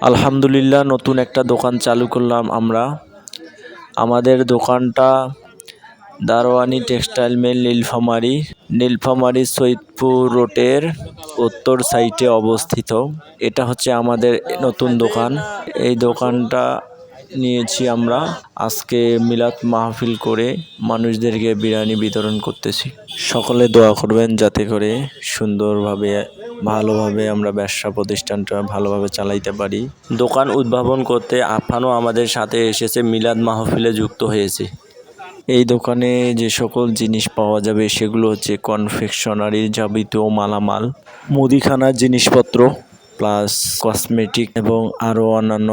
আলহামদুলিল্লাহ, নতুন একটা দোকান চালু করলাম আমরা। আমাদের দোকানটা দারোয়ানি টেক্সটাইল মিল নীলফামারী সৈয়দপুর রোডের উত্তর সাইডে অবস্থিত। এটা হচ্ছে আমাদের নতুন দোকান। এই দোকানটা নিয়েছি আমরা আজকে মিলাদ মাহফিল করে মানুষদেরকে বিরিয়ানি বিতরণ করতেছি। সকলে দোয়া করবেন যাতে করে সুন্দরভাবে ভালোভাবে আমরা ব্যবসা প্রতিষ্ঠানটা ভালোভাবে চালাইতে পারি। দোকান উদ্ভাবন করতে আফানও আমাদের সাথে এসেছে, মিলাদ মাহফিলে যুক্ত হয়েছে। এই দোকানে যে সকল জিনিস পাওয়া যাবে সেগুলো হচ্ছে কনফেকশনারির যাবতীয় মালামাল, মুদিখানার জিনিসপত্র, প্লাস কসমেটিক এবং আরও অন্যান্য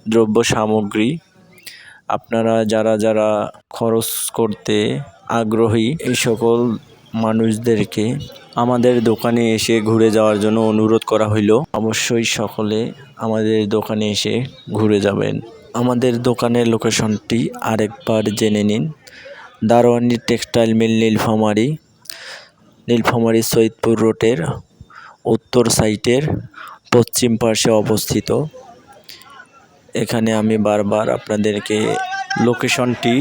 দ্রব্য সামগ্রী। আপনারা যারা যারা খরচ করতে আগ্রহী এই সকল মানুষদেরকে আমাদের দোকানে এসে ঘুরে যাওয়ার জন্য অনুরোধ করা হইল। অবশ্যই সকলে আমাদের দোকানে এসে ঘুরে যাবেন। আমাদের দোকানের লোকেশনটি আরেকবার জেনে নিন। দারোয়ানি টেক্সটাইল মিল নীলফামারী সৈয়দপুর রোডের উত্তর সাইডের পশ্চিম পাশে অবস্থিত। এখানে আমি বারবার আপনাদেরকে লোকেশনটি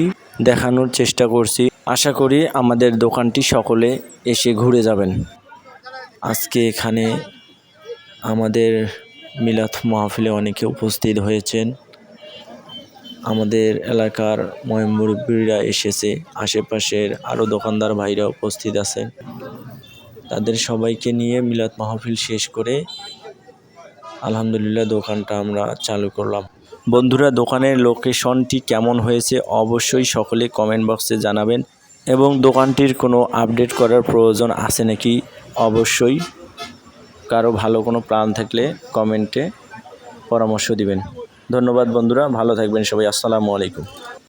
দেখানোর চেষ্টা করছি। আশা করি আমাদের দোকানটি সকলে এসে ঘুরে যাবেন। আজকে এখানে আমাদের মিলাদ মাহফিলে অনেকে উপস্থিত হয়েছেন। আমাদের এলাকার মুরব্বিরা এসেছে, আশেপাশের আরও দোকানদার ভাইরা উপস্থিত আছেন। তাদের সবাইকে নিয়ে মিলাদ মাহফিল শেষ করে আলহামদুলিল্লাহ দোকানটা আমরা চালু করলাম। বন্ধুরা, দোকানের লোকেশনটি কেমন হয়েছে অবশ্যই সকলে কমেন্ট বক্সে জানাবেন এবং দোকানটির কোনো আপডেট করার প্রয়োজন আছে নাকি অবশ্যই কারো ভালো কোনো প্ল্যান থাকলে কমেন্টে পরামর্শ দিবেন। ধন্যবাদ বন্ধুরা, ভালো থাকবেন সবাই। আসসালামু আলাইকুম।